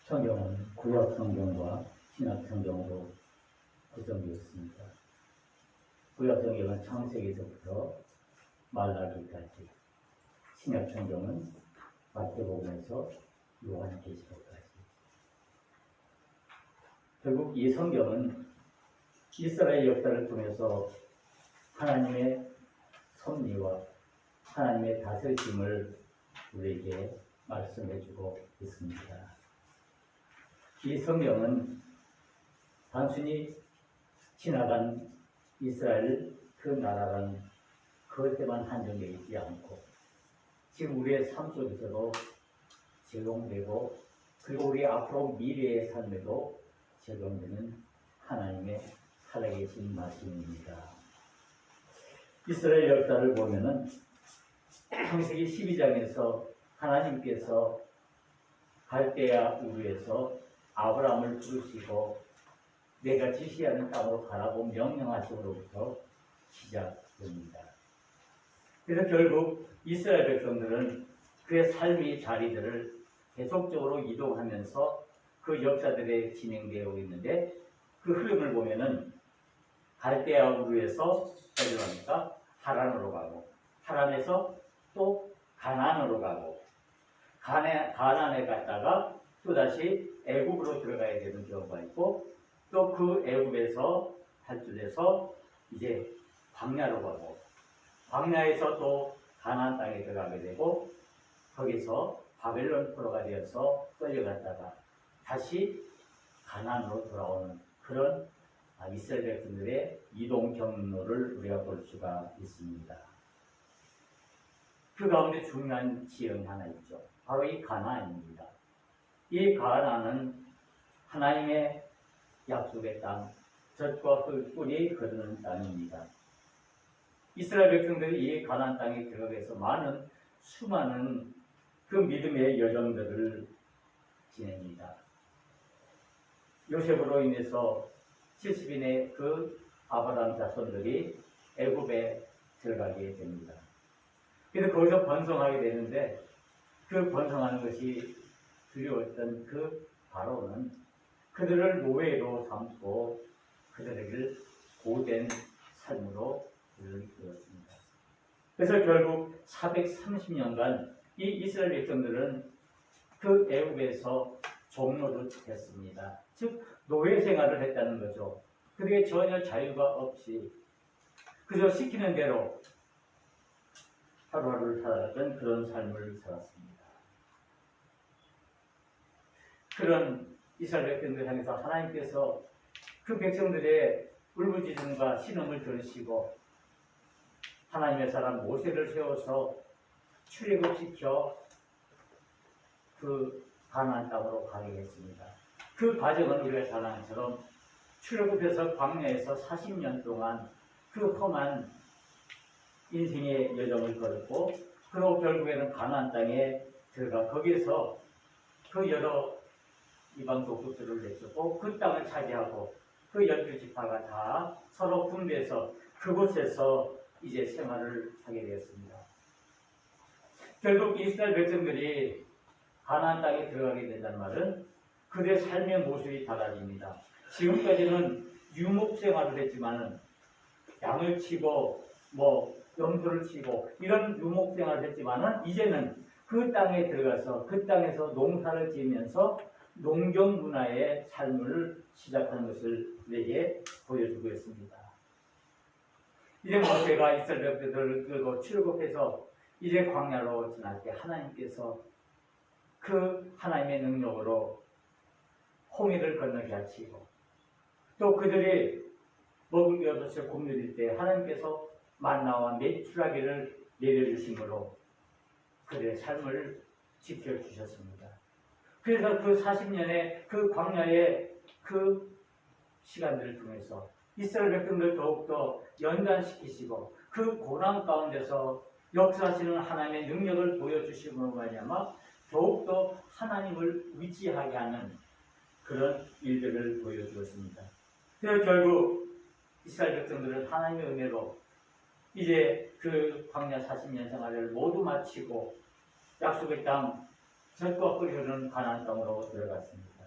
성경은 구약 성경과 신약 성경으로 구성되어 있습니다. 구약 성경은 창세기서부터 말라기까지, 신약 성경은 마태복음에서 요한계시록까지. 결국 이 성경은 이스라엘 역사를 통해서 하나님의 섭리와 하나님의 다스림을 우리에게 말씀해주고 있습니다. 이 성경은 단순히 지나간 이스라엘 그 나라라는 그것에만 한정되어 있지 않고 지금 우리의 삶 속에서도 적용되고 그리고 우리 앞으로 미래의 삶에도 적용되는 하나님의 살아계신 말씀입니다. 이스라엘 역사를 보면은 창세기 12장에서 하나님께서 갈대아 우르에서 아브라함을 부르시고 내가 지시하는 땅으로 가라고 명령하심으로부터 시작됩니다. 그래서 결국 이스라엘 백성들은 그의 삶의 자리들을 계속적으로 이동하면서 그 역사들에 진행되어 있는데 그 흐름을 보면은 갈대아 우르에서 어디로 갑니까? 하란으로 가고 하란에서 또 가나안으로 가고 가나안에 갔다가 또다시 애굽으로 들어가야 되는 경우가 있고 또 그 애굽에서 탈출해서 이제 광야로 가고 광야에서 또 가나안 땅에 들어가게 되고 거기서 바벨론 포로가 되어서 끌려갔다가 다시 가나안으로 돌아오는 그런 이스라엘 백성들의 이동 경로를 우리가 볼 수가 있습니다. 그 가운데 중요한 지형이 하나 있죠. 바로 이 가나안입니다. 이 가나안은 하나님의 약속의 땅, 젖과 꿀이 흐르는 땅입니다. 이스라엘 백성들이 이 가나안 땅에 들어가서 수많은 그 믿음의 여정들을 지냅니다. 요셉으로 인해서 70인의 그 아브라함 자손들이 애굽에 들어가게 됩니다. 그래서 거기서 번성하게 되는데 그 번성하는 것이 두려웠던 그 바로는 그들을 노예로 삼고 그들에게 고된 삶으로 이끌었습니다. 그래서 결국 430년간 이 이스라엘 백성들은 그 애굽에서 종노릇 했습니다. 즉 노예 생활을 했다는 거죠. 그들에게 전혀 자유가 없이 그저 시키는 대로 하루하루를 살았던 그런 삶을 살았습니다. 그런 이스라엘 백성들 향해서 하나님께서 그 백성들의 울부짖음과 신음을 들으시고 하나님의 사람 모세를 세워서 출애굽시켜 그 가나안 땅으로 가게 했습니다. 그 과정은 우리가 잘 아는 것처럼 출애굽해서 광야에서 40년 동안 그 험한 인생의 여정을 걸었고 그리고 결국에는 가나안 땅에 들어가 거기에서 그 여러 이방 족속들을 내쫓고 그 땅을 차지하고 그 12지파가 다 서로 분배해서 그곳에서 이제 생활을 하게 되었습니다. 결국 이스라엘 백성들이 가나안 땅에 들어가게 된다는 말은 그들의 삶의 모습이 달라집니다. 지금까지는 유목 생활을 했지만은 양을 치고 염소를 치고 이런 유목 생활을 했지만은 이제는 그 땅에 들어가서 그 땅에서 농사를 지으면서 농경 문화의 삶을 시작하는 것을 우리에게 보여주고 있습니다. 이제 모세가 이스라엘 백성들을 끌고 출애굽해서 이제 광야로 지날 때 하나님께서 그 하나님의 능력으로 홍해를 건너게 하시고 또 그들이 먹을 것을 굶주릴 때 하나님께서 만나와 메추라기를 내려주심으로 그들의 삶을 지켜주셨습니다. 그래서 그 40년의 그 광야의 그 시간들을 통해서 이스라엘 백성들 더욱더 연단시키시고 그 고난 가운데서 역사하시는 하나님의 능력을 보여주심으로 말미암아 더욱더 하나님을 의지하게 하는 그런 일들을 보여주었습니다. 그래서 결국 이스라엘 백성들은 하나님의 은혜로 이제 그 광야 40년 생활을 모두 마치고 약속의 땅 젖과 꿀이 흐르는 가나안 땅으로 들어갔습니다.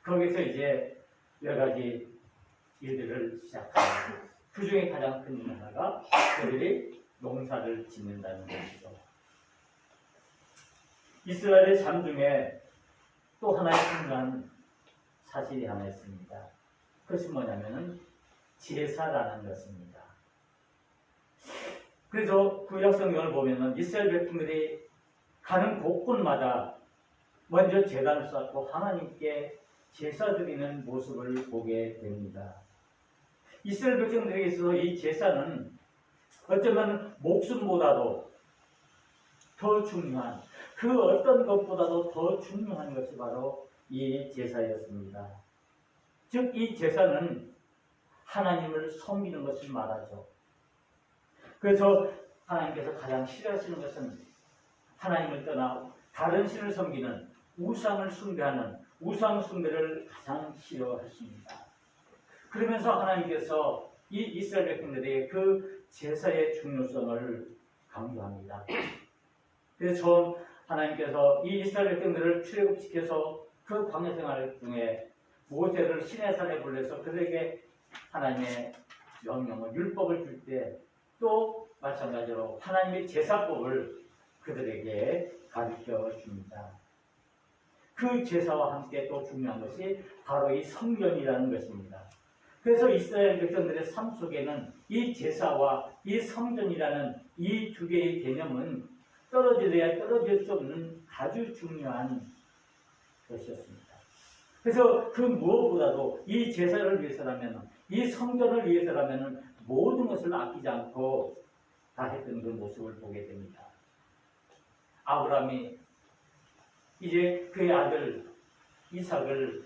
거기서 이제 여러 가지 일들을 시작합니다. 그 중에 가장 큰 하나가 그들이 농사를 짓는다는 것이죠. 이스라엘의 삶 중에 또 하나의 중요한 사실이 하나 있습니다. 그것이 뭐냐면은 제사라는 것입니다. 그래서 구약 성경을 보면은 이스라엘 백성들이 가는 곳곳마다 먼저 제단을 쌓고 하나님께 제사 드리는 모습을 보게 됩니다. 이스라엘 백성들에게 있어서 이 제사는 어쩌면 목숨보다도 더 중요한, 그 어떤 것보다도 더 중요한 것이 바로 이 제사였습니다. 즉, 이 제사는 하나님을 섬기는 것을 말하죠. 그래서 하나님께서 가장 싫어하시는 것은 하나님을 떠나 다른 신을 섬기는 우상을 숭배하는 우상 숭배를 가장 싫어하십니다. 그러면서 하나님께서 이 이스라엘 백성들에게 그 제사의 중요성을 강조합니다. 그래서 처음 하나님께서 이 이스라엘 백성들을 출애굽시켜서 그 광야 생활 중에 모세를 시내산에 불러서 그들에게 하나님의 명령을 율법을 줄 때 또 마찬가지로 하나님의 제사법을 그들에게 가르쳐 줍니다. 그 제사와 함께 또 중요한 것이 바로 이 성전이라는 것입니다. 그래서 이스라엘 백성들의 삶 속에는 이 제사와 이 성전이라는 이 두 개의 개념은 떨어져야 떨어질 수 없는 아주 중요한 것이었습니다. 그래서 그 무엇보다도 이 제사를 위해서라면, 이 성전을 위해서라면 모든 것을 아끼지 않고 다 했던 그 모습을 보게 됩니다. 아브라함이 이제 그의 아들 이삭을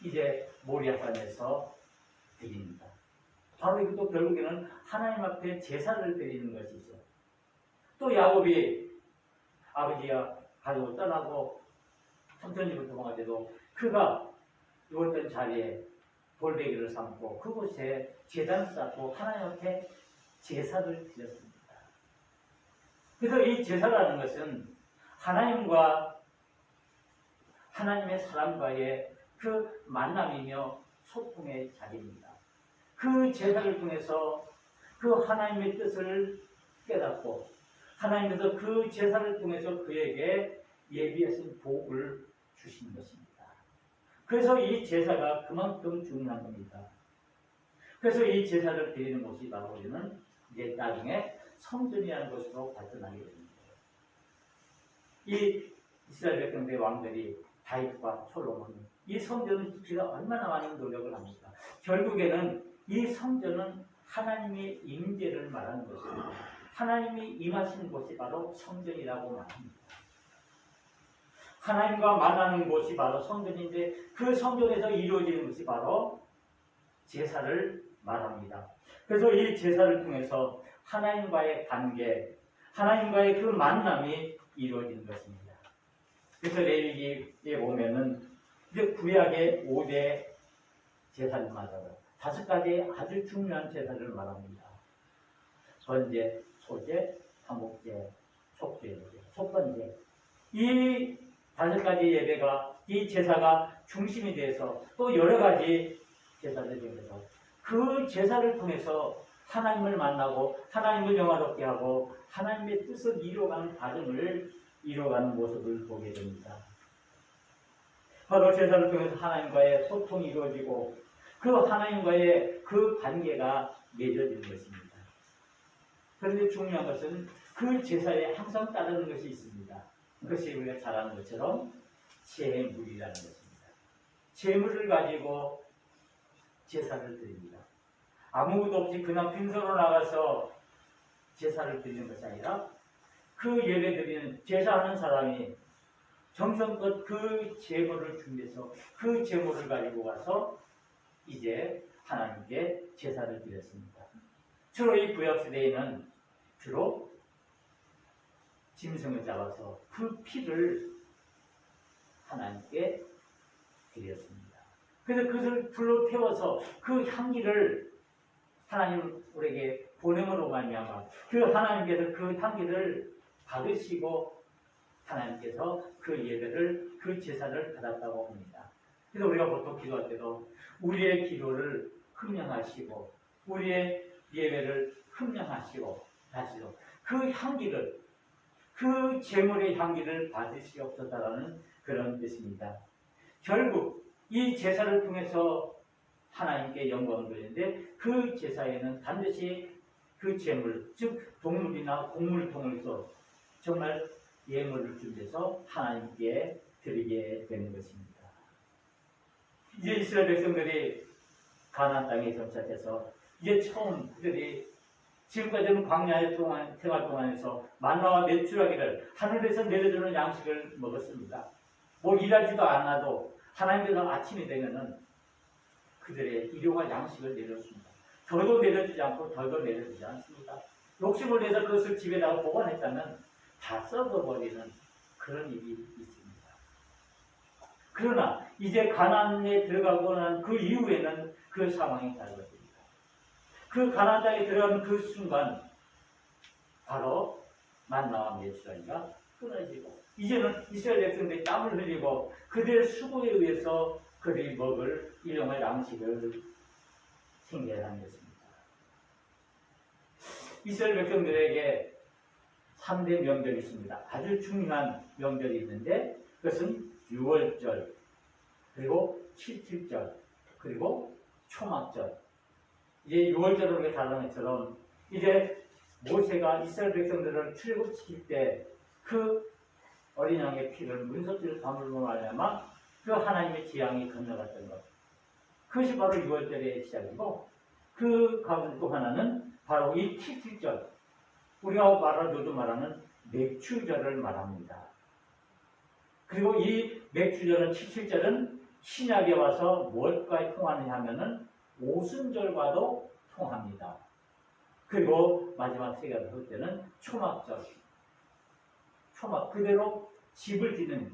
이제 모리아산에서 드립니다. 바로 이것도 결국에는 하나님 앞에 제사를 드리는 것이죠. 또 야곱이 아버지가 가지고 떠나고 삼촌집을 도망가도 그가 누웠던 자리에 돌베개를 삼고 그곳에 제단을 쌓고 하나님 앞에 제사를 드렸습니다. 그래서 이 제사라는 것은 하나님과 하나님의 사람과의 그 만남이며 소통의 자리입니다. 그 제사를 통해서 그 하나님의 뜻을 깨닫고 하나님께서 그 제사를 통해서 그에게 예비하신 복을 주신 것입니다. 그래서 이 제사가 그만큼 중요한 겁니다. 그래서 이 제사를 드리는 곳이 바로 우리는 이제 나중에 성전이라는 곳으로 발전하게 됩니다. 이 이스라엘 백성들의 왕들이 다윗과 솔로몬, 이 성전을 짓기가 얼마나 많은 노력을 합니까? 결국에는 이 성전은 하나님의 임재를 말하는 것입니다. 하나님이 임하시는 곳이 바로 성전이라고 말합니다. 하나님과 만나는 곳이 바로 성전인데 그 성전에서 이루어지는 것이 바로 제사를 말합니다. 그래서 이 제사를 통해서 하나님과의 관계, 하나님과의 그 만남이 이루어지는 것입니다. 그래서 레위기에 보면은 이제 구약의 5대 제사를 말하고 5가지 아주 중요한 제사를 말합니다. 번제, 소제, 화목제, 속죄제. 첫 번째, 이 5가지 예배가, 이 제사가 중심이 돼서 또 여러 가지 제사를 통해서 그 제사를 통해서 하나님을 만나고 하나님을 영화롭게 하고 하나님의 뜻을 이루어가는 과정을 이루어가는 모습을 보게 됩니다. 바로 제사를 통해서 하나님과의 소통이 이루어지고 그 하나님과의 그 관계가 맺어지는 것입니다. 그런데 중요한 것은 그 제사에 항상 따르는 것이 있습니다. 그것이 우리가 잘 아는 것처럼 제물이라는 것입니다. 제물을 가지고 제사를 드립니다. 아무것도 없이 그냥 빈손으로 나가서 제사를 드리는 것이 아니라 그 예배 드리는 제사하는 사람이 정성껏 그 제물을 준비해서 그 제물을 가지고 가서 이제 하나님께 제사를 드렸습니다. 주로 이 구약시대에는 주로 짐승을 잡아서 그 피를 하나님께 드렸습니다. 그래서 그것을 불로 태워서 그 향기를 하나님 우리에게 보냄으로 말미암아 그 하나님께서 그 향기를 받으시고 하나님께서 그 예배를 그 제사를 받았다고 합니다. 그래서 우리가 보통 기도할 때도 우리의 기도를 흠령하시고 우리의 예배를 흠령하시고 다시요. 그 향기를 그 제물의 향기를 받으시옵소서라는 그런 뜻입니다. 결국 이 제사를 통해서 하나님께 영광을 돌리는데 그 제사에는 반드시 그 제물, 즉 동물이나 곡물을 통해서 정말 예물을 준비해서 하나님께 드리게 되는 것입니다. 이제 이스라엘 백성들이 가나안 땅에 정착해서 이제 처음 그들이 지금까지는 광야의 생활 동안에서 만나와 메추라기를 하늘에서 내려주는 양식을 먹었습니다. 뭐 일하지도 않아도 하나님께서 아침이 되면은 그들의 일용할 양식을 내려줍니다. 더도 내려주지 않고 덜도 내려주지 않습니다. 욕심을 내서 그것을 집에다가 보관했다면 다 썩어버리는 그런 일이 있습니다. 그러나 이제 가나안에 들어가고 난 그 이후에는 그 상황이 달라집니다. 그 가나안 땅에 들어가는 그 순간 바로 만나와 메추라기가 끊어지고 이제는 이스라엘 백성들이 땀을 흘리고 그들의 수고에 의해서 그들이 먹을 일용할 양식을 생겨하는 것입니다. 이스라엘 백성들에게 3대 명절이 있습니다. 아주 중요한 명절이 있는데 그것은 6월절, 그리고 77절, 그리고 초막절. 이제 6월절을 우리가 다루는 것처럼 이제 모세가 이스라엘 백성들을 출애굽시킬 때 그 어린 양의 피를 문석지를 담으로 말미암아 그 하나님의 재앙이 건너갔던 것. 그것이 바로 6월절의 시작이고 그 가운데 또 하나는 바로 이 77절. 우리가 요즘 말하는 맥추절을 말합니다. 그리고 이 맥추절은 77절은 신약에 와서 무엇과 통하느냐 하면은 오순절과도 통합니다. 그리고 마지막 세 가지 볼 때는 초막절. 초막 그대로 집을 짓는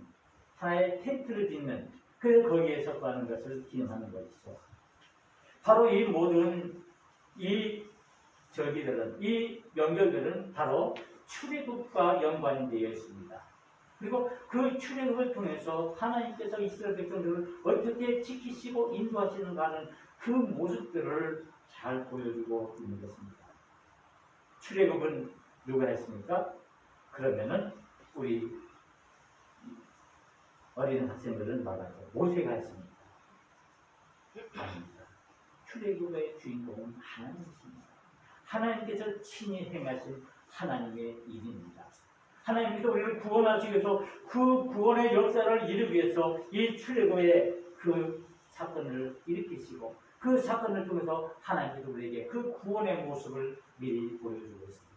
하나의 텐트를 짓는 그래서 거기에 섞어가는 것을 기념하는 것이죠. 바로 이 모든 이 절기들은 이 명절들은 바로 출애굽과 연관이 되어 있습니다. 그리고 그 출애굽을 통해서 하나님께서 이스라엘 백성들을 어떻게 지키시고 인도하시는가 하는 그 모습들을 잘 보여주고 있는 것입니다. 출애굽은 누가 했습니까? 그러면은 우리 어린 학생들은 말하죠. 모세가 했습니다. 아닙니다. 출애굽의 주인공은 하나님이십니다. 하나님께서 친히 행하신 하나님의 일입니다. 하나님께서 우리를 구원하시기 위해서 그 구원의 역사를 이루기 위해서 이 출애굽의 그 사건을 일으키시고 그 사건을 통해서 하나님께서 우리에게 그 구원의 모습을 미리 보여주고 있습니다.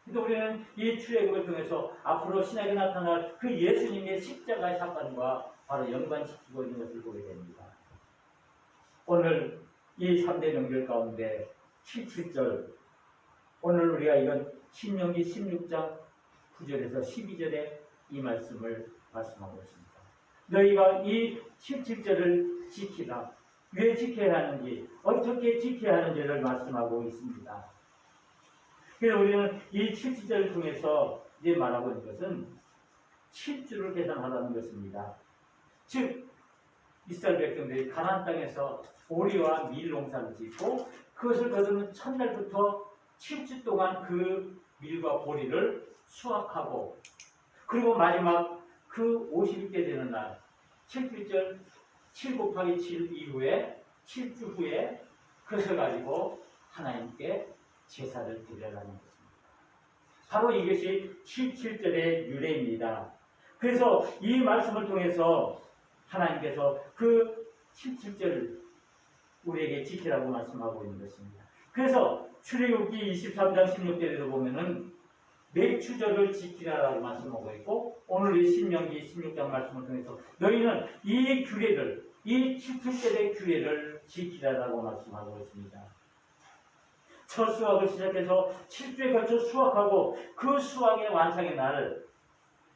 그래서 우리는 이 출애굽을 통해서 앞으로 신약에 나타날 그 예수님의 십자가의 사건과 바로 연관시키고 있는 것을 보게 됩니다. 오늘 이 3대 명절 가운데 77절 오늘 우리가 이건 신명기 16장 9절에서 12절에 이 말씀을 말씀하고 있습니다. 너희가 이 77절을 지키라. 왜 지켜야 하는지, 어떻게 지켜야 하는지를 말씀하고 있습니다. 그래서 우리는 이 77절을 통해서 이제 말하고 있는 것은 7주를 계산하라는 것입니다. 즉, 이스라엘 백성들이 가나안 땅에서 보리와 밀 농사를 짓고 그것을 거두는 첫날부터 7주 동안 그 밀과 보리를 수확하고 그리고 마지막 그 50일 때 되는 날 77절 7 곱하기 7 이후에 7주 후에 그것을 가지고 하나님께 제사를 드려라는 것입니다. 바로 이것이 77절의 유래입니다. 그래서 이 말씀을 통해서 하나님께서 그 77절을 우리에게 지키라고 말씀하고 있는 것입니다. 그래서 출애굽기 23장 16절에도 보면은 맥추절을 지키라라고 말씀하고 있고 오늘 이 신명기 16장 말씀을 통해서 너희는 이 규례를 이 77절의 규례를 지키라라고 말씀하고 있습니다. 첫 수확을 시작해서 7주에 걸쳐 수확하고 그 수확의 완성의 날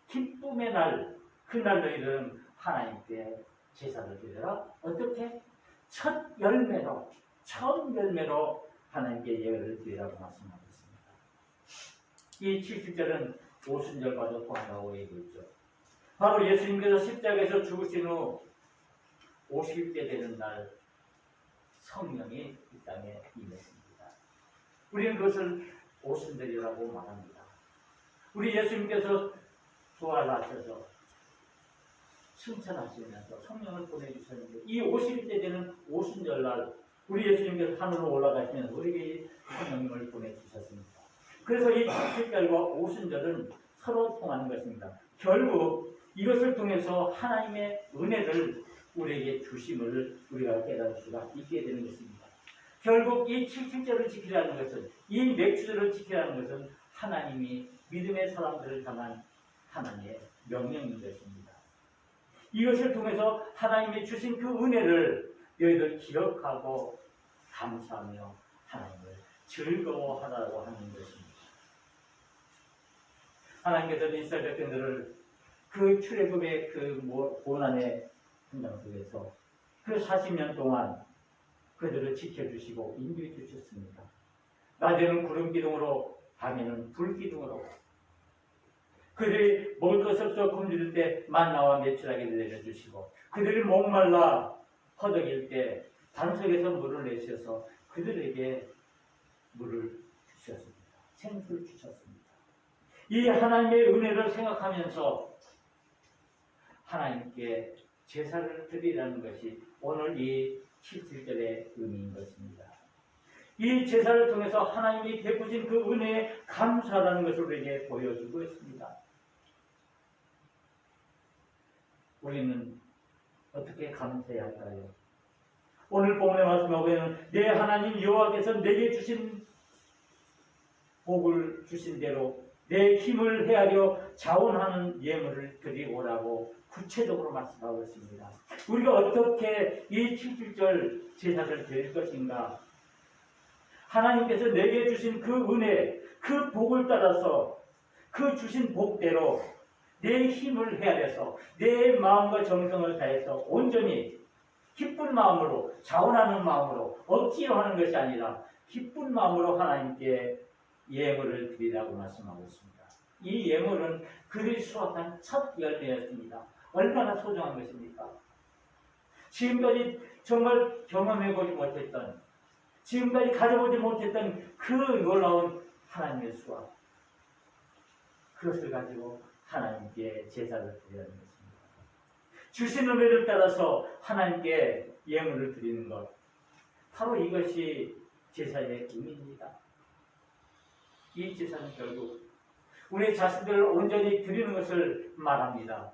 기쁨의 날 그날 너희들은 하나님께 제사를 드려라. 어떻게? 첫 열매로 처음 열매로 하나님께 예배를 드리라고 말씀하고 있습니다. 이 70절은 오순절과도 통한다고 얘기했죠. 바로 예수님께서 십자가에서 죽으신 후 50대 되는 날 성령이 이 땅에 임했습니다. 우리는 그것을 오순절이라고 말합니다. 우리 예수님께서 부활하셔서 승천하시면서 성령을 보내주셨는데 이 50대 되는 오순절날 우리 예수님께서 하늘로 올라가시면서 우리에게 성령님을 보내주셨습니다. 그래서 이 칠칠절과 오순절은 서로 통하는 것입니다. 결국 이것을 통해서 하나님의 은혜를 우리에게 주심을 우리가 깨달을 수가 있게 되는 것입니다. 결국 이 칠칠절을 지키라는 것은, 이 맥주절을 지키라는 것은 하나님이 믿음의 사람들을 향한 하나님의 명령인 것입니다. 이것을 통해서 하나님이 주신 그 은혜를 너희들 기억하고 감사하며 하나님을 즐거워하라고 하는 것입니다. 하나님께서 이스라엘 백성들을 그 출애굽의 그 고난의 현장 속에서 그 40년 동안 그들을 지켜주시고 인도해 주셨습니다. 낮에는 구름 기둥으로, 밤에는 불 기둥으로 그들이 먹을 것을 없어 굶주릴 때 만나와 메추라기를 내려주시고 그들이 목말라 허덕일 때 반석에서 물을 내셔서 그들에게 물을 주셨습니다. 생수를 주셨습니다. 이 하나님의 은혜를 생각하면서 하나님께 제사를 드리라는 것이 오늘 이 7절의 의미인 것입니다. 이 제사를 통해서 하나님이 베푸신 그 은혜에 감사하라는 것을 우리에게 보여주고 있습니다. 우리는 어떻게 감사해야 할까요? 오늘 본문의 말씀에 보면 내 하나님 여호와께서 내게 주신 복을 주신 대로 내 힘을 헤아려 자원하는 예물을 드리오라고 구체적으로 말씀하고 있습니다. 우리가 어떻게 이 7절 제사를 드릴 것인가? 하나님께서 내게 주신 그 은혜, 그 복을 따라서 그 주신 복대로 내 힘을 헤아려서 내 마음과 정성을 다해서 온전히 기쁜 마음으로, 자원하는 마음으로, 억지로 하는 것이 아니라 기쁜 마음으로 하나님께 예물을 드리라고 말씀하고 있습니다. 이 예물은 그들이 수확한 첫 열매였습니다. 얼마나 소중한 것입니까? 지금까지 정말 경험해보지 못했던, 지금까지 가져보지 못했던 그 놀라운 하나님의 수확, 그것을 가지고 하나님께 제사를 드리는 것입니다. 주신 은혜를 따라서 하나님께 예물을 드리는 것, 바로 이것이 제사의 의미입니다. 이 제사는 결국 우리 자신들을 온전히 드리는 것을 말합니다.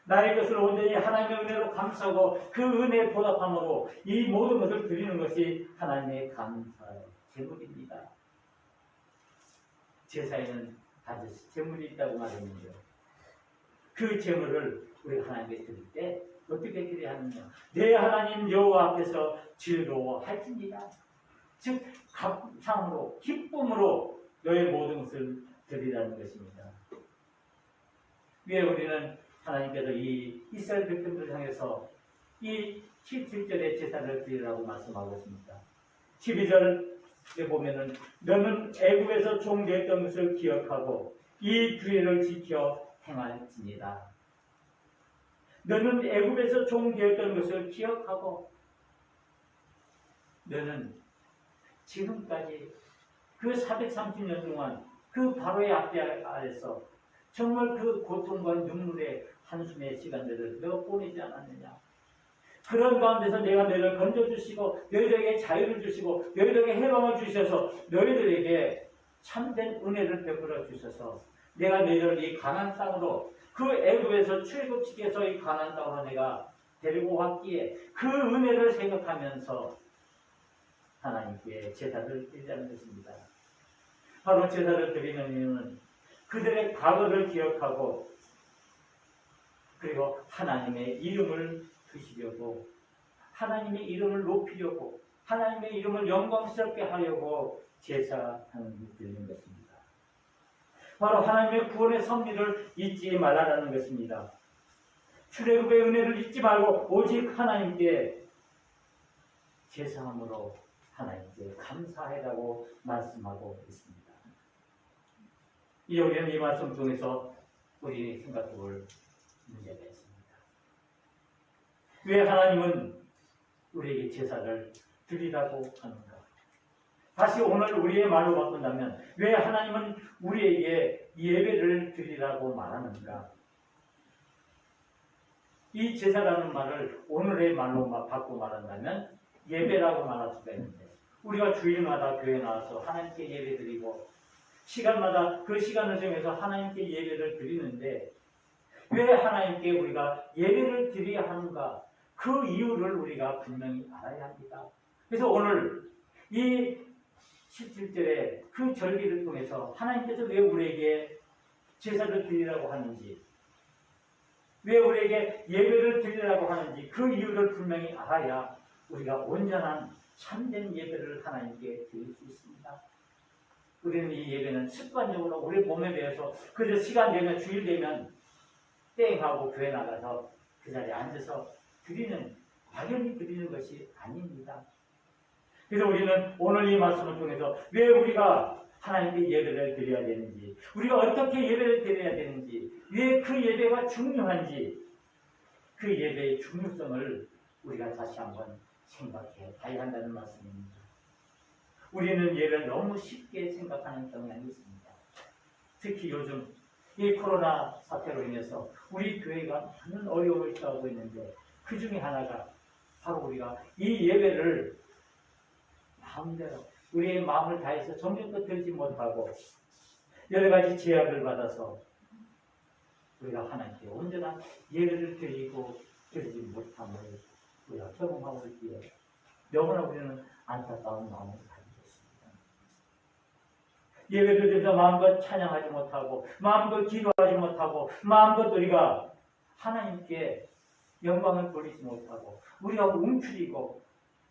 나의 것을 온전히 하나님의 은혜로 감사하고 그 은혜에 보답함으로 이 모든 것을 드리는 것이 하나님의 감사의 제물입니다. 제사에는 반드시 제물이 있다고 말했는데요. 그 제물을 우리가 하나님께 드릴 때 어떻게 드려야 하느냐? 내 하나님 여호와 앞에서 즐거워할지니라. 즉 감사함으로 기쁨으로 너의 모든 것을 드리라는 것입니다. 왜 우리는 하나님께서 이 이스라엘 백성들을 향해서 이 17절의 제사를 드리라고 말씀하고 있습니다. 12절에 보면은 너는 애굽에서 종되었던 것을 기억하고 이 규례를 지켜 행할지니라. 너는 애굽에서 종되었던 것을 기억하고 너는 지금까지 그 430년 동안 그 바로의 앞에 아래서 정말 그 고통과 눈물의 한숨의 시간들을 너 보내지 않았느냐. 그런 가운데서 내가 너희를 건져주시고 너희들에게 자유를 주시고 너희들에게 해방을 주셔서 너희들에게 참된 은혜를 베풀어 주셔서 내가 너희를 이 가나안 땅으로 그 애굽에서 출애굽시켜서 이 가나안 땅으로 내가 데리고 왔기에 그 은혜를 생각하면서 하나님께 제사를 드리자는 것입니다. 바로 제사를 드리는 이유는 그들의 과거를 기억하고 그리고 하나님의 이름을 두시려고 하나님의 이름을 높이려고 하나님의 이름을 영광스럽게 하려고 제사하는 드리는 것입니다. 바로 하나님의 구원의 섭리를 잊지 말라는 것입니다. 출애굽의 은혜를 잊지 말고 오직 하나님께 제사함으로 하나님께 감사해라고 말씀하고 있습니다. 이제 우리는 이 말씀 중에서 우리 생각해볼 문제가 있습니다. 왜 하나님은 우리에게 제사를 드리라고 하는가? 다시 오늘 우리의 말로 바꾼다면 왜 하나님은 우리에게 예배를 드리라고 말하는가? 이 제사라는 말을 오늘의 말로 바꾸고 말한다면 예배라고 말할 수가 있는데, 우리가 주일마다 교회에 나와서 하나님께 예배 드리고 시간마다 그 시간을 정해서 하나님께 예배를 드리는데, 왜 하나님께 우리가 예배를 드려야 하는가? 그 이유를 우리가 분명히 알아야 합니다. 그래서 오늘 이 17절에 그 절기를 통해서 하나님께서 왜 우리에게 제사를 드리라고 하는지, 왜 우리에게 예배를 드리라고 하는지 그 이유를 분명히 알아야 우리가 온전한 참된 예배를 하나님께 드릴 수 있습니다. 우리는 이 예배는 습관적으로 우리 몸에 대해서 그저 시간 되면, 주일 되면 땡하고 교회 나가서 그 자리에 앉아서 드리는, 막연히 드리는 것이 아닙니다. 그래서 우리는 오늘 이 말씀을 통해서 왜 우리가 하나님께 예배를 드려야 되는지, 우리가 어떻게 예배를 드려야 되는지, 왜 그 예배가 중요한지, 그 예배의 중요성을 우리가 다시 한번 생각해 봐야 한다는 말씀입니다. 우리는 예배를 너무 쉽게 생각하는 경향이 있습니다. 특히 요즘 이 코로나 사태로 인해서 우리 교회가 많은 어려움을 처하고 있는데, 그 중에 하나가 바로 우리가 이 예배를 마음대로 우리의 마음을 다해서 정성껏 드리지 못하고 여러 가지 제약을 받아서 우리가 하나님께 온전한 예배를 드리고 드리지 못함을 우리가 경험하고 있기에 너무나 우리는 안타까운 마음을 가지고 있습니다. 예배를 드려서 마음껏 찬양하지 못하고, 마음껏 기도하지 못하고, 마음껏 우리가 하나님께 영광을 돌리지 못하고, 우리가 움츠리고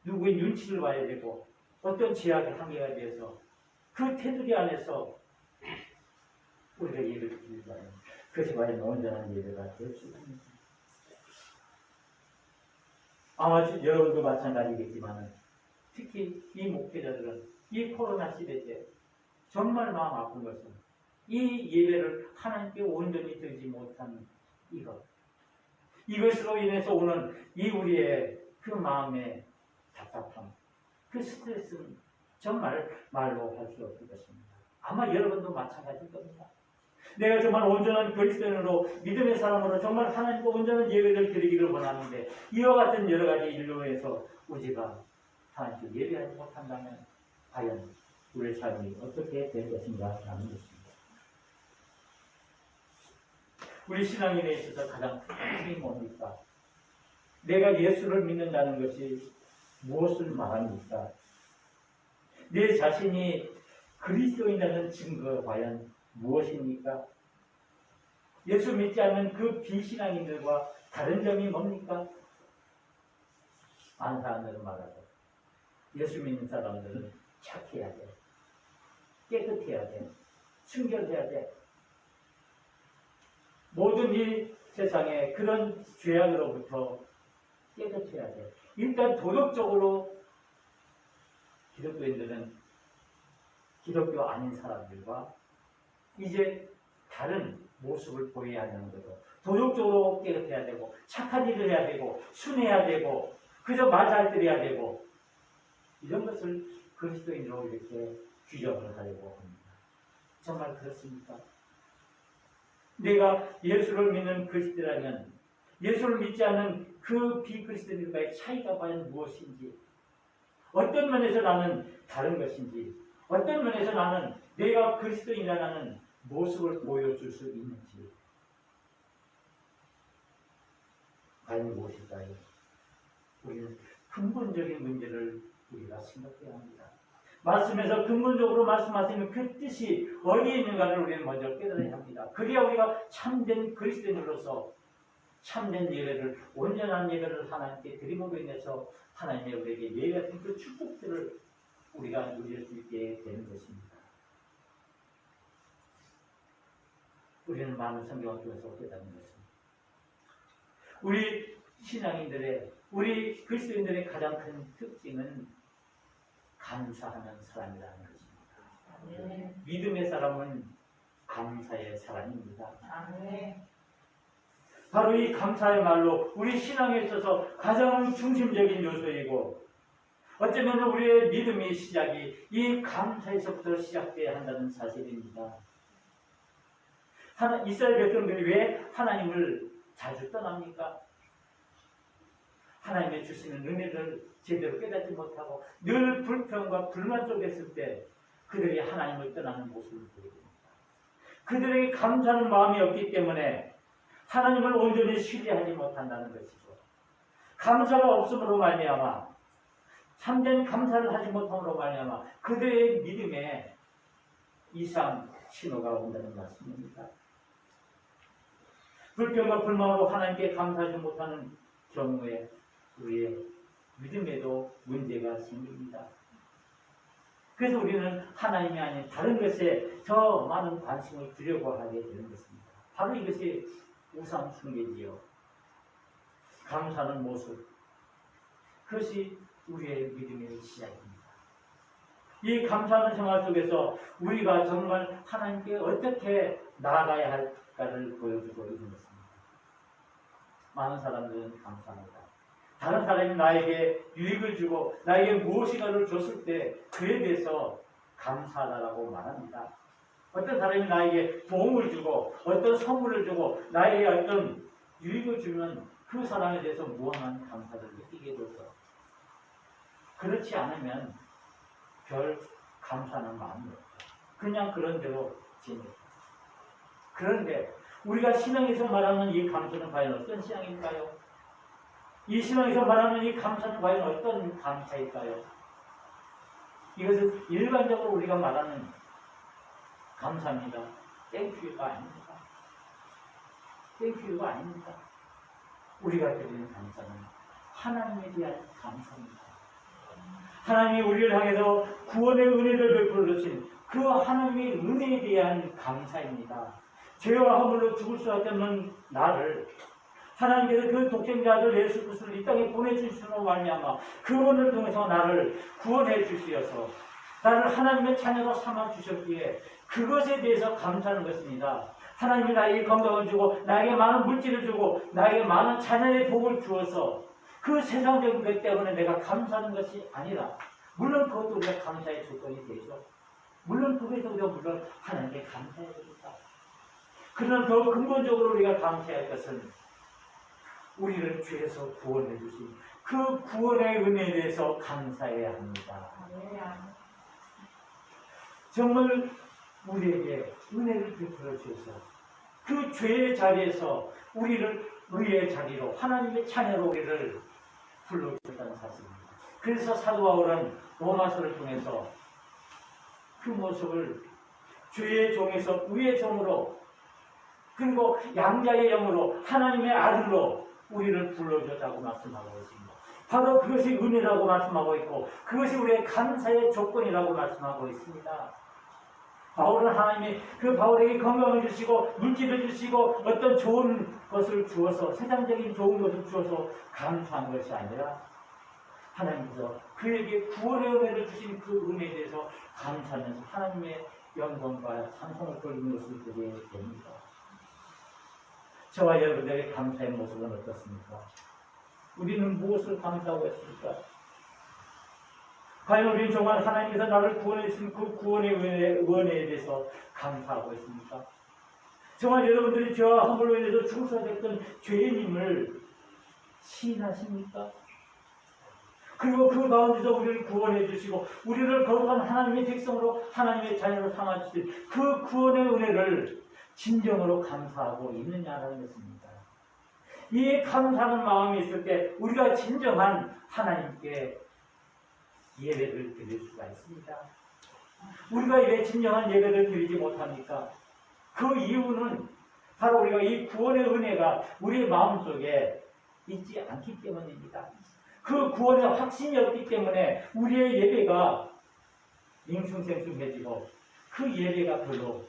누구의 눈치를 봐야 되고 어떤 제약의 한계가 되어서 그 테두리 안에서 우리가 예배를 드리자면 그것이 과연 온전한 예배가 될 수 있습니다. 아마 여러분도 마찬가지겠지만 특히 이 목회자들은 이 코로나 시대 때 정말 마음 아픈 것은 이 예배를 하나님께 온전히 드리지 못한 이것으로 인해서 오는 이 우리의 그 마음의 답답함, 그 스트레스는 정말 말로 할 수 없을 것입니다. 아마 여러분도 마찬가지일 겁니다. 내가 정말 온전한 그리스도인으로, 믿음의 사람으로 정말 하나님과 온전한 예배를 드리기를 원하는데 이와 같은 여러 가지 일로 해서 우리가 하나님께 예배하지 못한다면 과연 우리의 삶이 어떻게 될 것인가 하는 것입니다. 우리 신앙인에 있어서 가장 큰 힘이 뭡니까? 내가 예수를 믿는다는 것이 무엇을 말합니까? 내 자신이 그리스도인이라는 증거가 과연 무엇입니까? 예수 믿지 않는 그 비신앙인들과 다른 점이 뭡니까? 많은 사람들은 말하고, 예수 믿는 사람들은 착해야 돼, 깨끗해야 돼, 순결해야 돼. 모든 이 세상에 그런 죄악으로부터 깨끗해야 돼. 일단 도덕적으로 기독교인들은 기독교 아닌 사람들과 이제 다른 모습을 보여야 하는 거죠. 도덕적으로 깨끗해야 되고, 착한 일을 해야 되고, 순해야 되고, 그저 말 잘 들어야 되고, 이런 것을 그리스도인으로 이렇게 규정을 하려고 합니다. 정말 그렇습니까? 내가 예수를 믿는 그리스도라면 예수를 믿지 않는 그 비그리스도인과의 차이가 과연 무엇인지, 어떤 면에서 나는 다른 것인지, 어떤 면에서 나는 내가 그리스도인이라는 모습을 보여줄 수 있는지, 과연 무엇일까요? 우리는 근본적인 문제를 우리가 생각해야 합니다. 말씀에서 근본적으로 말씀하시는 그 뜻이 어디에 있는가를 우리는 먼저 깨달아야 합니다. 그래야 우리가 참된 그리스도인으로서 참된 예배를, 온전한 예배를 하나님께 드림으로 인해서 하나님의 우리에게 예배하신 그 축복들을 우리가 누릴 수 있게 되는 것입니다. 우리는 많은 성경을 통해서 깨닫는 것입니다. 우리 신앙인들의, 우리 그리스도인들의 가장 큰 특징은 감사하는 사람이라는 것입니다. 네. 믿음의 사람은 감사의 사람입니다. 네. 바로 이 감사의 말로 우리 신앙에 있어서 가장 중심적인 요소이고, 어쩌면 우리의 믿음의 시작이 이 감사에서부터 시작돼야 한다는 사실입니다. 이스라엘 백성들이 왜 하나님을 자주 떠납니까? 하나님의 주시는 은혜를 제대로 깨닫지 못하고 늘 불평과 불만 속에 있을 때 그들이 하나님을 떠나는 모습을 보게 됩니다. 그들에게 감사하는 마음이 없기 때문에 하나님을 온전히 신뢰하지 못한다는 것이죠. 감사가 없음으로 말미암아, 참된 감사를 하지 못함으로 말미암아 그들의 믿음에 이상 신호가 온다는 말씀입니다. 불평과 불만으로 하나님께 감사하지 못하는 경우에 우리의 믿음에도 문제가 생깁니다. 그래서 우리는 하나님이 아닌 다른 것에 더 많은 관심을 두려고 하게 되는 것입니다. 바로 이것이 우상 숭배지요. 감사하는 모습, 그것이 우리의 믿음의 시작입니다. 이 감사하는 생활 속에서 우리가 정말 하나님께 어떻게 나아가야 할까를 보여주고 있는 것입니다. 많은 사람들은 감사합니다. 다른 사람이 나에게 유익을 주고 나에게 무엇인가를 줬을 때 그에 대해서 감사하다라고 말합니다. 어떤 사람이 나에게 도움을 주고 어떤 선물을 주고 나에게 어떤 유익을 주면 그 사람에 대해서 무한한 감사를 느끼게 되죠. 그렇지 않으면 별 감사는 마음이 없죠. 그냥 그런 대로 지내죠. 그런데 우리가 신앙에서 말하는 이 감사는 과연 어떤 신앙일까요? 이 신앙에서 말하는 이 감사는 과연 어떤 감사일까요? 이것은 일반적으로 우리가 말하는 감사입니다. 땡큐가 아닙니다. 땡큐가 아닙니다. 우리가 드리는 감사는 하나님에 대한 감사입니다. 하나님이 우리를 향해서 구원의 은혜를 베풀어 주신 그 하나님의 은혜에 대한 감사입니다. 죄와 허물로 죽을 수 없는 나를 하나님께서 그 독생자 아들 예수 그리스도를 이 땅에 보내주시므로 말미암아 그 은혜를 통해서 나를 구원해 주시어서 나를 하나님의 자녀로 삼아 주셨기에 그것에 대해서 감사하는 것입니다. 하나님이 나에게 건강을 주고 나에게 많은 물질을 주고 나에게 많은 자녀의 복을 주어서 그 세상적인 것 때문에 내가 감사하는 것이 아니라, 물론 그것도 우리가 감사의 조건이 되죠. 물론 그것도 우리가 물론 하나님께 감사해야 됩니다. 그러나 더 근본적으로 우리가 감사할 것은 우리를 죄에서 구원해 주신 그 구원의 은혜에 대해서 감사해야 합니다. 정말 우리에게 은혜를 베풀어 주셔서 그 죄의 자리에서 우리를 의의 자리로 하나님의 자녀로 우리를 불러주셨다는 사실입니다. 그래서 사도 바울은 로마서를 통해서 그 모습을 죄의 종에서 의의 종으로, 그리고 양자의 영으로 하나님의 아들로 우리를 불러주셨다고 말씀하고 있습니다. 바로 그것이 은혜라고 말씀하고 있고 그것이 우리의 감사의 조건이라고 말씀하고 있습니다. 바울은 하나님이 그 바울에게 건강을 주시고 물질을 주시고 어떤 좋은 것을 주어서, 세상적인 좋은 것을 주어서 감사한 것이 아니라 하나님께서 그에게 구원의 은혜를 주신 그 은혜에 대해서 감사하면서 하나님의 영광과 찬송을 돌리는 것을 보게 됩니다. 저와 여러분들의 감사의 모습은 어떻습니까? 우리는 무엇을 감사하고 있습니까? 과연 우리는 정말 하나님께서 나를 구원해 주신 그 구원의 은혜에 대해서 감사하고 있습니까? 정말 여러분들이 죄와 허물로 인해서 죽으셔야 됐던 죄인임을 시인하십니까? 그리고 그 가운데서 우리를 구원해 주시고 우리를 거룩한 하나님의 백성으로 하나님의 자녀로 삼아주신 그 구원의 은혜를 진정으로 감사하고 있느냐라는 것입니다. 이 감사하는 마음이 있을 때 우리가 진정한 하나님께 예배를 드릴 수가 있습니다. 우리가 왜 진정한 예배를 드리지 못합니까? 그 이유는 바로 우리가 이 구원의 은혜가 우리의 마음속에 있지 않기 때문입니다. 그 구원의 확신이 없기 때문에 우리의 예배가 밍숭생숭해지고 그 예배가 별로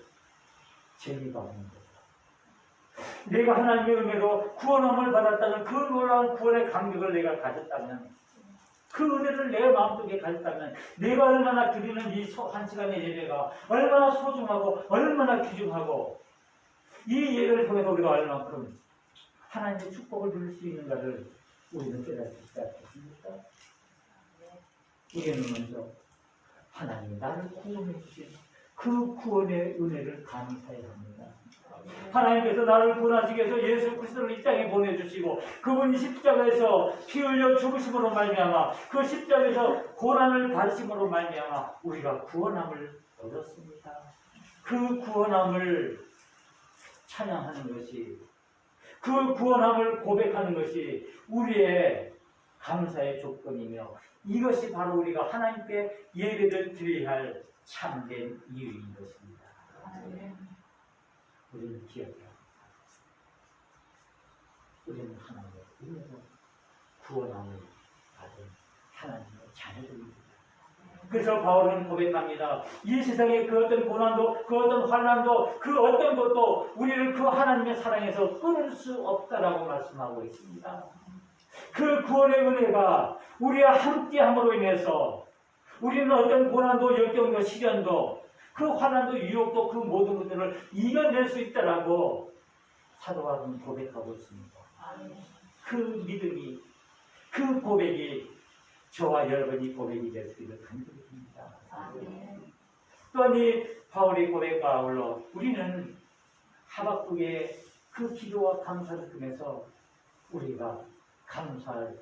재미가 없는 거죠. 내가 하나님의 은혜로 구원함을 받았다는 그 놀라운 구원의 감격을 내가 가졌다면, 그 은혜를 내 마음속에 가졌다면 내가 얼마나 드리는 이 한 시간의 예배가 얼마나 소중하고 얼마나 귀중하고 이 예배를 통해서 우리가 얼만큼 하나님의 축복을 누릴 수 있는가를 우리는 깨닫지 않겠습니까? 우리는 먼저 하나님 나를 구원해 주신 그 구원의 은혜를 감사해야 합니다. 하나님께서 나를 구원하시기 위해서 예수 그리스도를 이 땅에 보내주시고 그분이 십자가에서 피 흘려 죽으심으로 말미암아 그 십자가에서 고난을 받으심으로 말미암아 우리가 구원함을 얻었습니다. 그 구원함을 찬양하는 것이, 그 구원함을 고백하는 것이 우리의 감사의 조건이며 이것이 바로 우리가 하나님께 예배를 드려야 할 참된 이유인 것입니다. 우리는 기억해야 합니다. 우리는 하나님의 은혜로 구원함을 받은 하나님의 자녀들입니다. 그래서 바울은 고백합니다. 이 세상의 그 어떤 고난도, 그 어떤 환난도, 그 어떤 것도 우리를 그 하나님의 사랑에서 끊을 수 없다라고 말씀하고 있습니다. 그 구원의 은혜가 우리와 함께함으로 인해서 우리는 어떤 고난도, 역경도, 시련도, 그 환난도, 유혹도, 그 모든 것들을 이겨낼 수 있다라고 사도 바울은 고백하고 있습니다. 그 믿음이, 그 고백이 저와 여러분이 고백이 될 수 있는 간절입니다. 또한 이 바울의 고백과 아울러 우리는 하박국의 그 기도와 감사를 통해서 우리가 감사할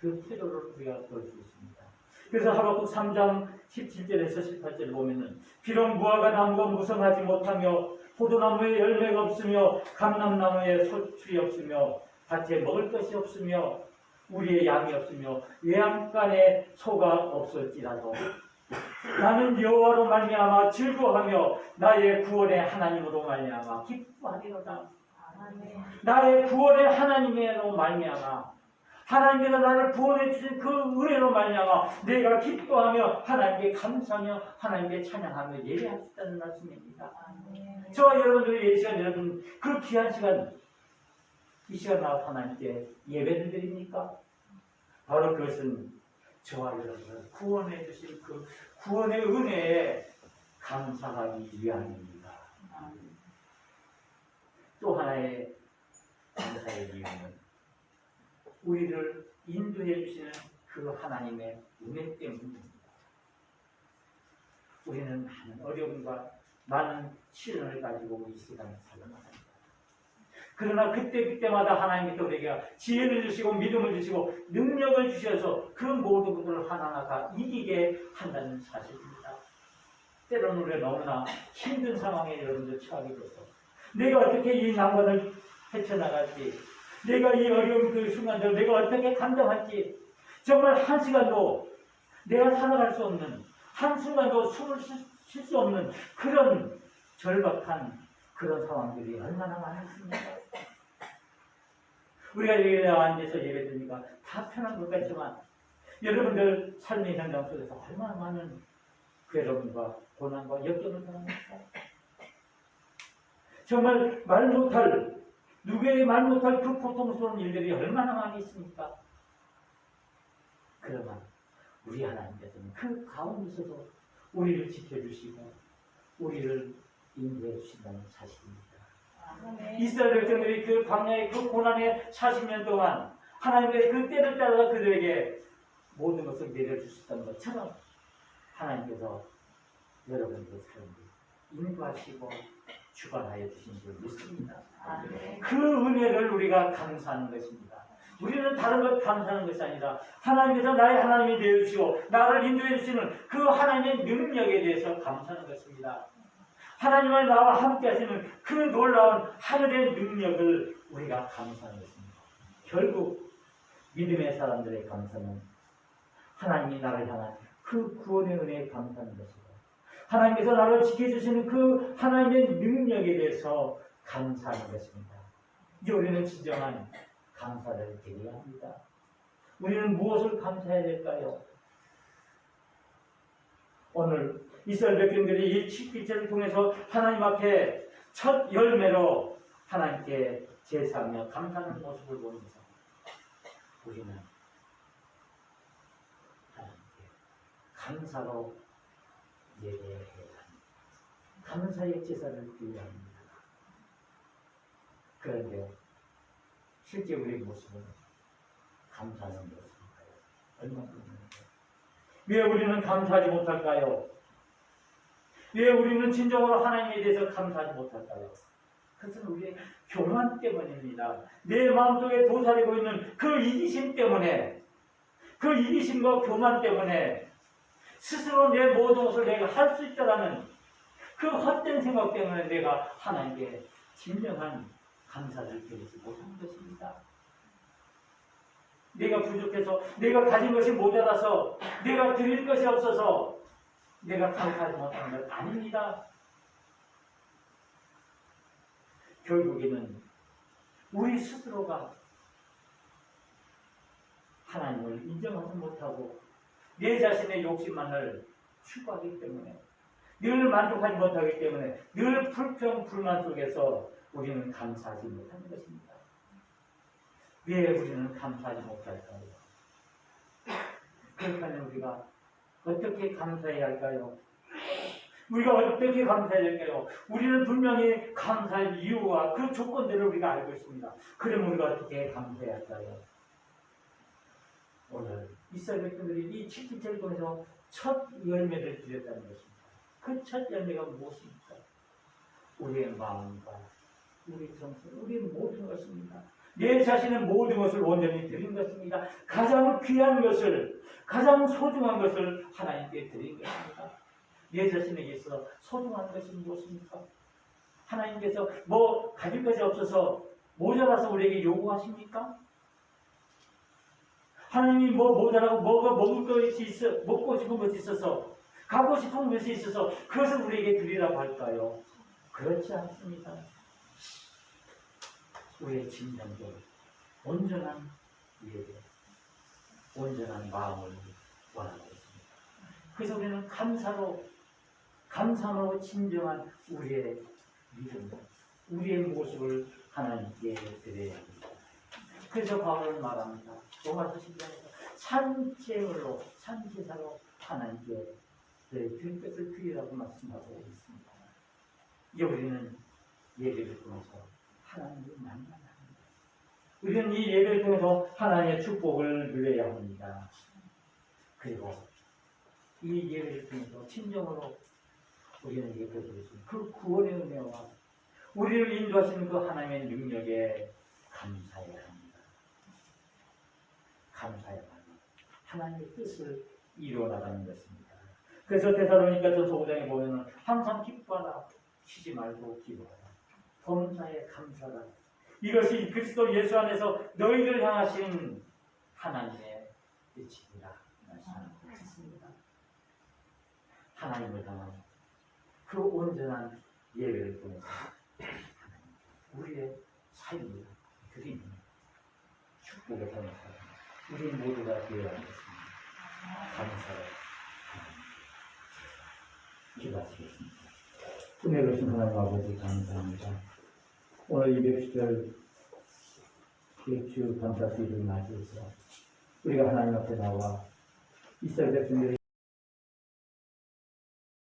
그 태도를 우리가 볼 수 있습니다. 그래서 하박국 3장 17절에서 18절을 보면은 비록 무화과 나무가 무성하지 못하며 포도나무에 열매가 없으며 감람나무에 소출이 없으며 밭에 먹을 것이 없으며 우리의 양이 없으며 외양간에 소가 없을지라도 나는 여호와로 말미암아 즐거워하며 나의 구원의 하나님으로 말미암아 기뻐하리로다. 나의 구원의 하나님으로 말미암아 하나님께서 나를 구원해 주신 그 은혜로 말미암아 내가 기뻐하며 하나님께 감사하며 하나님께 찬양하며 예배할 수 있다는 말씀입니다. 저와 여러분들이 이 시간 여러분 그 귀한 시간 이 시간 나와 하나님께 예배를 드립니까? 바로 그것은 저와 여러분을 구원해 주신 그 구원의 은혜에 감사하기 위함입니다. 또 하나의 감사의 이유는 우리를 인도해 주시는 그 하나님의 은혜 때문입니다. 우리는 많은 어려움과 많은 시련을 가지고 이 세상에 살아갑니다. 그러나 그때마다 하나님께서 우리에게 지혜를 주시고 믿음을 주시고 능력을 주셔서 그 모든 것들을 하나하나 다 이기게 한다는 사실입니다. 때로는 우리가 너무나 힘든 상황에 여러분들 처하게 돼서 내가 어떻게 이 난관을 헤쳐나갈지, 내가 이 어려운 그 순간들을 내가 어떻게 감당할지, 정말 한 시간도 내가 살아갈 수 없는, 한순간도 숨을 쉴 수 없는 그런 절박한 그런 상황들이 얼마나 많습니까? 우리가 여기 나와 앉아서 예배드리니까 다 편한 것 같지만 여러분들 삶의 현장 속에서 얼마나 많은 괴로움과 고난과 역경을 당합니까? 정말 말 못할, 누구의 말 못할 그 고통스러운 일들이 얼마나 많이 있습니까? 그러나 우리 하나님께서는 그 가운데서도 우리를 지켜주시고 우리를 인도해 주신다는 사실입니다. 이스라엘 백성들이 그 광야의 그 고난의 40년 동안 하나님의 그 때를 따라 그들에게 모든 것을 내려주셨다는 것처럼 하나님께서 여러분들의 삶을 인도하시고 주관하여 주신 줄 믿습니다. 그 은혜를 우리가 감사하는 것입니다. 우리는 다른 것 감사하는 것이 아니라 하나님께서 나의 하나님이 되어주시고 나를 인도해 주시는 그 하나님의 능력에 대해서 감사하는 것입니다. 하나님은 나와 함께 하시는 그 놀라운 하늘의 능력을 우리가 감사하는 것입니다. 결국 믿음의 사람들의 감사는 하나님이 나를 향한 그 구원의 은혜에 감사하는 것이고 하나님께서 나를 지켜주시는 그 하나님의 능력에 대해서 감사하는 것입니다. 이제 우리는 진정한 감사를 드려야 합니다. 우리는 무엇을 감사해야 될까요? 오늘 이스라엘 백성들이 이 십기제를 통해서 하나님 앞에 첫 열매로 하나님께 제사하며 감사하는 모습을 보면서 우리는 하나님께 감사로 예배해야 합니다. 감사의 제사를 드려야 합니다. 그런데 실제 우리의 모습은 감사하는 것일까요? 얼마큼인가요? 왜 우리는 감사하지 못할까요? 왜 우리는 진정으로 하나님에 대해서 감사하지 못할까요? 그것은 우리의 교만 때문입니다. 내 마음속에 도사리고 있는 그 이기심 때문에, 그 이기심과 교만 때문에 스스로 내 모든 것을 내가 할 수 있다라는 그 헛된 생각 때문에 내가 하나님께 진정한 감사를 드리지 못한 것입니다. 내가 부족해서, 내가 가진 것이 모자라서, 내가 드릴 것이 없어서 내가 감사하지 못하는 것 아닙니다. 결국에는 우리 스스로가 하나님을 인정하지 못하고 내 자신의 욕심만을 추구하기 때문에, 늘 만족하지 못하기 때문에, 늘 불평, 불만 속에서 우리는 감사하지 못하는 것입니다. 왜 우리는 감사하지 못할까요? 그러니까 우리가 어떻게 감사해야 할까요? 우리가 어떻게 감사해야 할까요? 우리는 분명히 감사할 이유와 그 조건들을 우리가 알고 있습니다. 그럼 우리가 어떻게 감사해야 할까요? 오늘 이스라엘 백성들이 이 칠기를 통해서 첫 열매를 드렸다는 것입니다. 그 첫 열매가 무엇입니까? 우리의 마음과 우리 정신, 우리의 모든 것입니다. 내 자신의 모든 것을 온전히 드린 것입니다. 가장 귀한 것을, 가장 소중한 것을 하나님께 드린 것입니다. 내 자신에게 있어 소중한 것이 무엇입니까? 하나님께서 뭐 가질 것이 없어서 모자라서 우리에게 요구하십니까? 하나님이 뭐 모자라고 뭐가 먹을 것이 있어, 먹고 싶은 것이 있어서, 가고 싶은 것이 있어서 그것을 우리에게 드리라고 할까요? 그렇지 않습니다. 우리의 진정도 온전한 예배, 온전한 마음을 원하고 있습니다. 그래서 우리는 감사로 진정한 우리의 믿음, 우리의 모습을 하나님께 드려야 합니다. 그래서 바울은 말합니다. 로마서 10장에서 산제물로, 산제사로 하나님께 드릴 것을 드리라고 말씀하고 있습니다. 이제 우리는 예배를 통해서 하나님을 만나야 합니다. 우리는 이 예배를 통해서 하나님의 축복을 누려야 합니다. 그리고 이 예배를 통해서 진정으로 우리는 예배를 드리는 그 구원의 은혜와 우리를 인도하시는 그 하나님의 능력에 감사해야 합니다. 감사해야 합니다. 하나님의 뜻을 이루어나가는 것입니다. 그래서 데살로니가서 5장에 보면 항상 기뻐하라, 쉬지 말고 기도하라, 범사에 감사하라. 이것이 그리스도 예수 안에서 너희를 향하신 하나님의 뜻이니라 말씀하고 있습니다. 하나님을 향한 그 온전한 예배를 통해서 우리의 삶을 드리는 축복을 통해서 우리 모두가 되어야 하겠습니다. 감사를 기도하시겠습니다. 은혜로우신 하나님 아버지 감사합니다. 오늘 210절 주 감사 주일을 맞이해서 우리가 하나님 앞에 나와 이스라엘 백성들이